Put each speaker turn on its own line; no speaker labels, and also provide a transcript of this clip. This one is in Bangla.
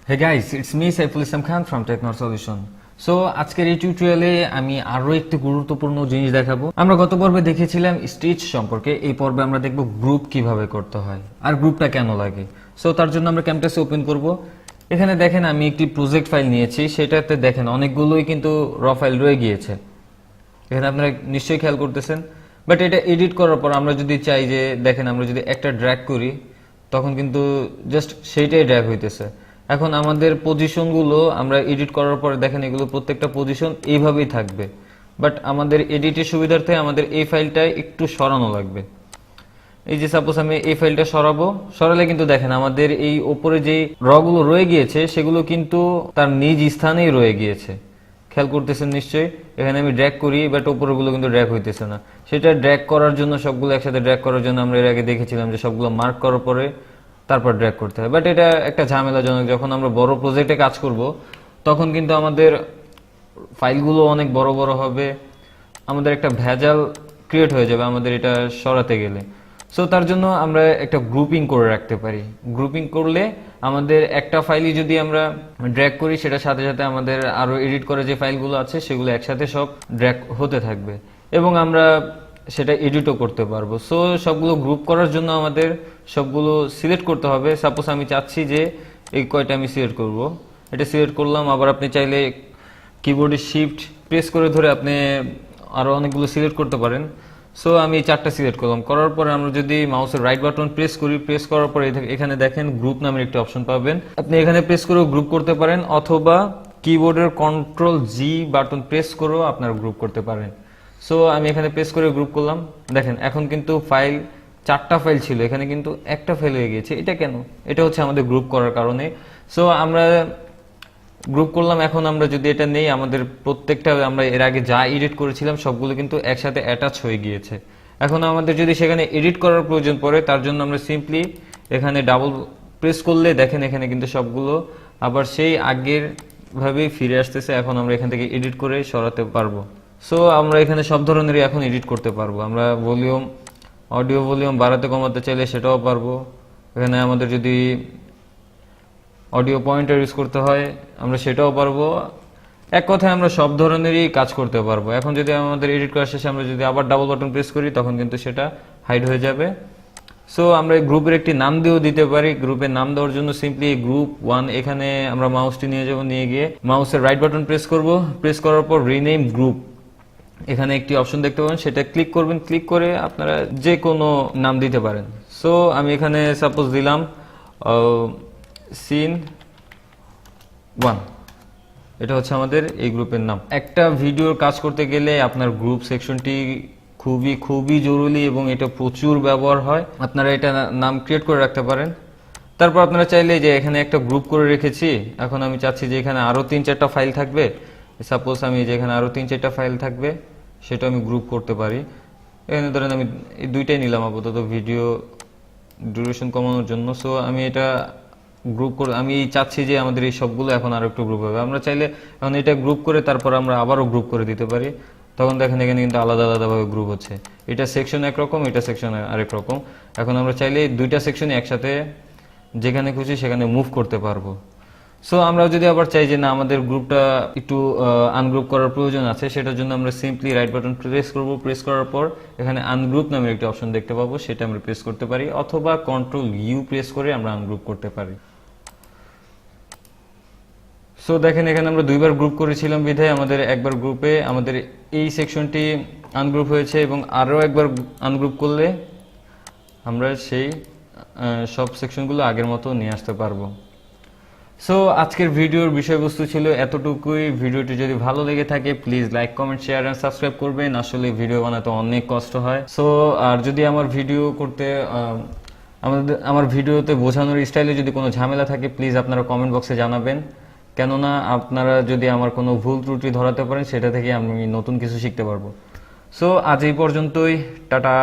Hey guys, it's me Saiful Islam Khan from Techno Solution. So আজকের এই টিউটোরিয়ালে আমি আরো একটি গুরুত্বপূর্ণ জিনিস দেখাবো। আমরা গত পর্বে দেখেছিলাম স্টিচ সম্পর্কে, এই পর্বে আমরা দেখব গ্রুপ কিভাবে করতে হয় আর গ্রুপটা কেন লাগে। সো তার জন্য আমরা Camtasia ওপেন করব। এখানে দেখেন আমি একটি প্রজেক্ট ফাইল নিয়েছি, সেটাতে দেখেন অনেকগুলোই কিন্তু র ফাইল রয়ে গিয়েছে। এখানে আপনারা নিশ্চয়ই খেয়াল করতেছেন, বাট এটা এডিট করার পর আমরা যদি চাই যে দেখেন আমরা যদি একটা ড্র্যাগ করি তখন কিন্তু জাস্ট সেইটাই ড্র্যাগ হইতেছে। এখন আমাদের পজিশনগুলো আমরা এডিট করার পরে দেখেন এগুলো প্রত্যেকটা পজিশন এইভাবেই থাকবে, বাট আমাদের এডিটের সুবিধার্থে আমাদের এই ফাইলটা একটু সরানো লাগবে। এই যে সাপোজ আমি এই ফাইলটা সরালে কিন্তু দেখেন আমাদের এই ওপরে যে রগুলো রয়ে গিয়েছে সেগুলো কিন্তু তার নিজ স্থানেই রয়ে গিয়েছে। খেয়াল করতেছেন নিশ্চয়ই, এখানে আমি ড্র্যাগ করি বাট উপরেগুলো কিন্তু ড্র্যাগ হইতেছে না। সেটা ড্র্যাগ করার জন্য, সবগুলো একসাথে ড্র্যাগ করার জন্য আমরা এর আগে দেখেছিলাম যে সবগুলো মার্ক করার পরে তারপর ড্র্যাগ করতে হয়, বাট এটা একটা ঝামেলাজনক। যখন আমরা বড় প্রজেক্টে কাজ করব তখন কিন্তু আমাদের ফাইলগুলো অনেক বড় বড় হবে, আমাদের একটা ভেজাল ক্রিয়েট হয়ে যাবে আমাদের এটা সরাতে গেলে। সো তার জন্য আমরা একটা গ্রুপিং করে রাখতে পারি। গ্রুপিং করলে আমাদের একটা ফাইলই যদি আমরা ড্র্যাগ করি সেটার সাথে সাথে আমাদের আরো এডিট করে যে ফাইলগুলো আছে সেগুলো একসাথে সব ড্র্যাগ হতে থাকবে এবং আমরা সেটা এডিটও করতে পারবো। সো সবগুলো গ্রুপ করার জন্য আমাদের সবগুলো সিলেক্ট করতে হবে। সাপোজ আমি চাচ্ছি যে এই কয়টা আমি সিলেক্ট করব, এটা সিলেক্ট করলাম। আবার আপনি চাইলে কিবোর্ডে শিফট প্রেস করে ধরে আপনি আরো অনেকগুলো সিলেক্ট করতে পারেন। সো আমি 4টা সিলেক্ট করলাম, করার পরে আমরা যদি মাউসের রাইট বাটন প্রেস করি, প্রেস করার পরে এখানে দেখেন গ্রুপ নামের একটি অপশন পাবেন। আপনি এখানে প্রেস করেও গ্রুপ করতে পারেন অথবা কিবোর্ডের কন্ট্রোল জি বাটন প্রেস করেও আপনারা গ্রুপ করতে পারেন। সো আমি এখানে প্রেস করে গ্রুপ করলাম, দেখেন এখন কিন্তু ফাইল 4টা ফাইল ছিল, এখানে কিন্তু একটা ফাইল হয়ে গিয়েছে। এটা কেন? এটা হচ্ছে আমাদের গ্রুপ করার কারণে। সো আমরা গ্রুপ করলাম, এখন আমরা যদি এটা নেই আমাদের প্রত্যেকটা আমরা এর আগে যা এডিট করেছিলাম সবগুলো কিন্তু একসাথে অ্যাটাচ হয়ে গিয়েছে। এখন আমাদের যদি সেখানে এডিট করার প্রয়োজন পড়ে তার জন্য আমরা সিম্পলি এখানে ডাবল প্রেস করলে দেখেন এখানে কিন্তু সবগুলো আবার সেই আগের ভাবেই ফিরে আসতেছে। এখন আমরা এখান থেকে এডিট করে সরাতে পারবো। সো আমরা এখানে সব ধরনেরই এখন এডিট করতে পারবো। আমরা ভলিউম, অডিও ভলিউম বাড়াতে কমাতে চাইলে সেটাও পারবো। এখানে আমাদের যদি অডিও পয়েন্টার ইউজ করতে হয় আমরা সেটাও পারবো। এক কথায় আমরা সব ধরনেরই কাজ করতে পারবো। এখন যদি আমাদের এডিট করার শেষে আমরা যদি আবার ডাবল বাটন প্রেস করি তখন কিন্তু সেটা হাইড হয়ে যাবে। সো আমরা এই গ্রুপের একটি নাম দিয়েও দিতে পারি। গ্রুপের নাম দেওয়ার জন্য সিম্পলি গ্রুপ 1 এখানে আমরা মাউসটি নিয়ে যাব, নিয়ে গিয়ে মাউসের রাইট বাটন প্রেস করব, প্রেস করার পর রিনেম গ্রুপ এখানে একটি অপশন দেখতে পাবেন, সেটা ক্লিক করবেন। ক্লিক করে আপনারা যে কোনো নাম দিতে পারেন। সো আমি এখানে সাপোজ দিলাম সিন 1, এটা হচ্ছে আমাদের এই গ্রুপের নাম। একটা ভিডিওর কাজ করতে গেলে আপনার গ্রুপ সেকশনটি খুবই খুবই জরুরি এবং এটা প্রচুর ব্যবহার হয়। আপনারা এটা নাম ক্রিয়েট করে রাখতে পারেন। তারপর আপনারা চাইলে যে এখানে একটা গ্রুপ করে রেখেছি, এখন আমি চাচ্ছি যে এখানে আরো 3-4টা ফাইল থাকবে। সাপোজ আমি যে এখানে আরো 3-4টা ফাইল থাকবে সেটা আমি গ্রুপ করতে পারি। এখানে ধরেন আমি এই দুইটাই নিলাম আপাতত ভিডিও ডিউরেশন কমানোর জন্য। সো আমি এটা গ্রুপ করে আমি চাচ্ছি যে আমাদের এই সবগুলো এখন আরো একটু গ্রুপ হবে। আমরা চাইলে এখন এটা গ্রুপ করে তারপর আমরা আবারও গ্রুপ করে দিতে পারি। তখন দেখেন এখানে কিন্তু আলাদা আলাদা ভাবে গ্রুপ হচ্ছে। এটা সেকশন একরকম, এটা সেকশন আরেক রকম। এখন আমরা চাইলে দুইটা সেকশনে একসাথে যেখানে খুশি সেখানে মুভ করতে পারবো। সো আমরা যদি আবার চাই যে না আমাদের গ্রুপটা একটু আনগ্রুপ করার প্রয়োজন আছে, সেটার জন্য আমরা সিম্পলি রাইট বাটন প্রেস করব। প্রেস করার পর এখানে আনগ্রুপ নামের একটি অপশন দেখতে পাবো, সেটা আমরা প্রেস করতে পারি অথবা কন্ট্রোল ইউ প্রেস করে আমরা আনগ্রুপ করতে পারি। সো দেখেন এখানে আমরা দুইবার গ্রুপ করেছিলাম বিধায় আমাদের একবার গ্রুপে আমাদের এই সেকশনটি আনগ্রুপ হয়েছে এবং আরো একবার আনগ্রুপ করলে আমরা সেই সব সেকশনগুলো আগের মতো নিয়ে আসতে পারবো। সো আজকের ভিডিওর বিষয়বস্তু ছিল এতটুকুই। ভিডিওটি যদি ভালো লেগে থাকে please like, comment, share and subscribe করবেন। আসলে ভিডিও বানাতে অনেক কষ্ট হয়। সো আর যদি আমার ভিডিও করতে আমার ভিডিওতে বোঝানোর স্টাইলে যদি কোনো ঝামেলা থাকে প্লিজ আপনারা কমেন্ট বক্সে জানাবেন, কেননা আপনারা যদি আমার কোনো ভুল ত্রুটি ধরাতে পারেন সেটা থেকে আমি নতুন কিছু শিখতে পারবো। সো আজ এই পর্যন্তই, টাটা।